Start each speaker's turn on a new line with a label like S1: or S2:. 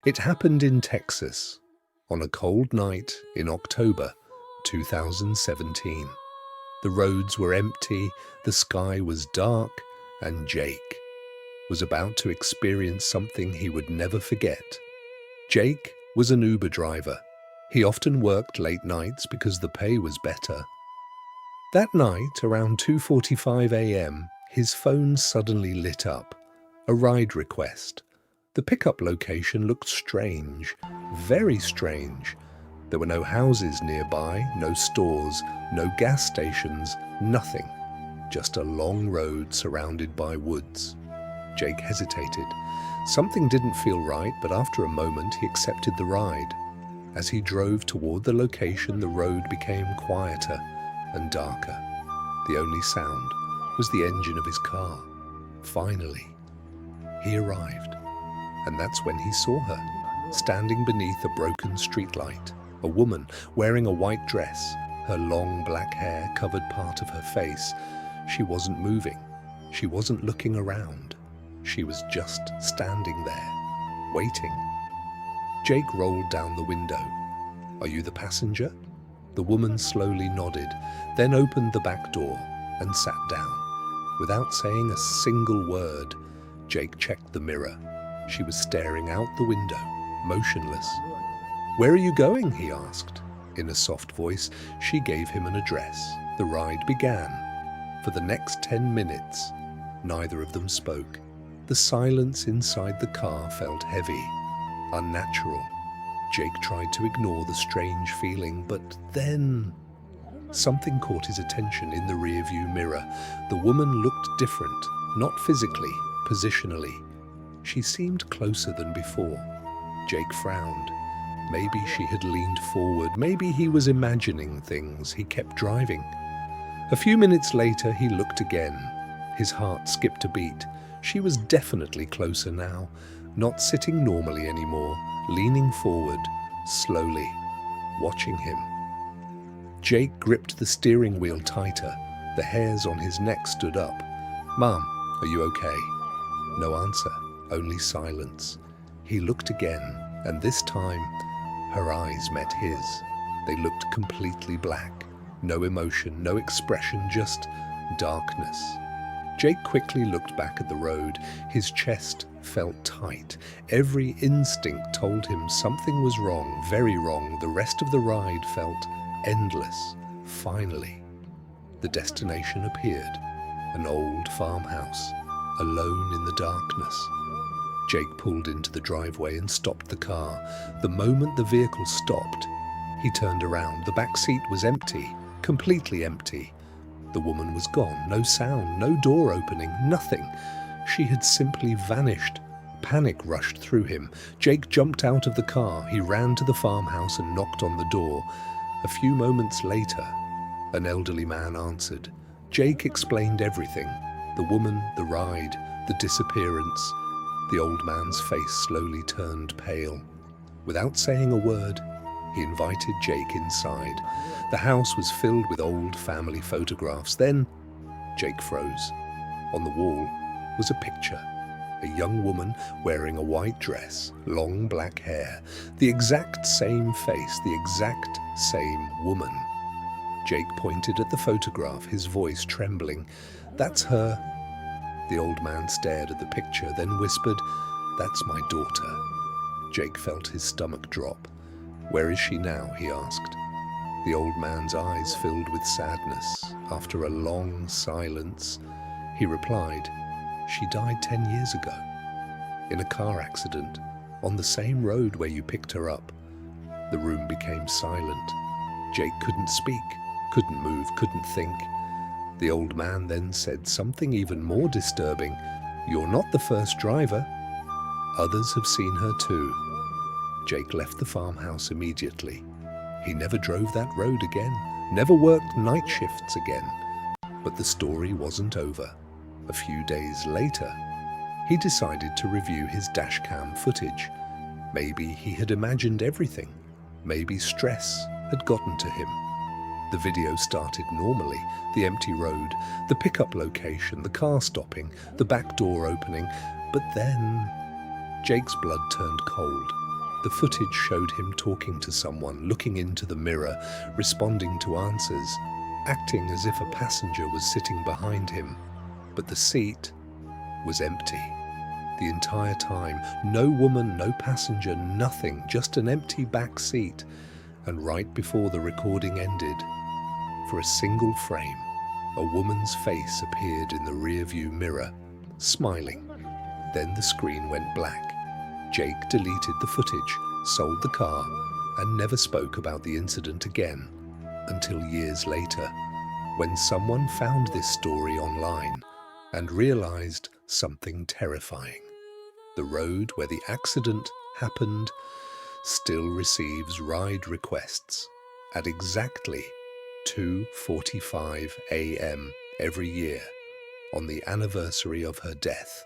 S1: It happened in Texas on a cold night in October 2017. The roads were empty, the sky was dark, and Jake was about to experience something he would never forget. Jake was an Uber driver. He often worked late nights because the pay was better. That night, around 2:45 a.m., his phone suddenly lit up. A ride request. The pickup location looked strange, very strange. There were no houses nearby, no stores, no gas stations, nothing. Just a long road surrounded by woods. Jake hesitated. Something didn't feel right, but after a moment he accepted the ride. As he drove toward the location, the road became quieter and darker. The only sound was the engine of his car. Finally, he arrived. And that's when he saw her, standing beneath a broken streetlight. A woman wearing a white dress. Her long black hair covered part of her face. She wasn't moving. She wasn't looking around. She was just standing there, waiting. Jake rolled down the window. "Are you the passenger?" The woman slowly nodded, then opened the back door and sat down. Without saying a single word, Jake checked the mirror. She was staring out the window, motionless. "Where are you going?" he asked. In a soft voice, she gave him an address. The ride began. For the next 10 minutes, neither of them spoke. The silence inside the car felt heavy, unnatural. Jake tried to ignore the strange feeling, but then something caught his attention in the rearview mirror. The woman looked different, not physically, positionally. She seemed closer than before. Jake frowned. Maybe she had leaned forward. Maybe he was imagining things. He kept driving. A few minutes later, he looked again. His heart skipped a beat. She was definitely closer now, not sitting normally anymore, leaning forward, slowly, watching him. Jake gripped the steering wheel tighter. The hairs on his neck stood up. "Mom, are you okay?" No answer, only silence. He looked again, and this time, her eyes met his. They looked completely black. No emotion, no expression, just darkness. Jake quickly looked back at the road. His chest felt tight. Every instinct told him something was wrong, very wrong. The rest of the ride felt endless. Finally, the destination appeared. An old farmhouse, alone in the darkness. Jake pulled into the driveway and stopped the car. The moment the vehicle stopped, he turned around. The back seat was empty, completely empty. The woman was gone. No sound, no door opening, nothing. She had simply vanished. Panic rushed through him. Jake jumped out of the car. He ran to the farmhouse and knocked on the door. A few moments later, an elderly man answered. Jake explained everything. The woman, the ride, the disappearance. The old man's face slowly turned pale. Without saying a word, he invited Jake inside. The house was filled with old family photographs. Then, Jake froze. On the wall was a picture. A young woman wearing a white dress, long black hair. The exact same face, the exact same woman. Jake pointed at the photograph, his voice trembling. "That's her." The old man stared at the picture, then whispered, "That's my daughter." Jake felt his stomach drop. "Where is she now?" he asked. The old man's eyes filled with sadness. After a long silence, he replied, "She died 10 years ago, in a car accident, on the same road where you picked her up." The room became silent. Jake couldn't speak, couldn't move, couldn't think. The old man then said something even more disturbing. "You're not the first driver. Others have seen her too." Jake left the farmhouse immediately. He never drove that road again, never worked night shifts again. But the story wasn't over. A few days later, he decided to review his dashcam footage. Maybe he had imagined everything. Maybe stress had gotten to him. The video started normally, the empty road, the pickup location, the car stopping, the back door opening. But then, Jake's blood turned cold. The footage showed him talking to someone, looking into the mirror, responding to answers, acting as if a passenger was sitting behind him. But the seat was empty. The entire time, no woman, no passenger, nothing, just an empty back seat. And right before the recording ended, for a single frame, a woman's face appeared in the rearview mirror, smiling. Then the screen went black. Jake deleted the footage, sold the car, and never spoke about the incident again until years later, when someone found this story online and realized something terrifying. The road where the accident happened still receives ride requests at exactly 2:45 a.m. every year on the anniversary of her death.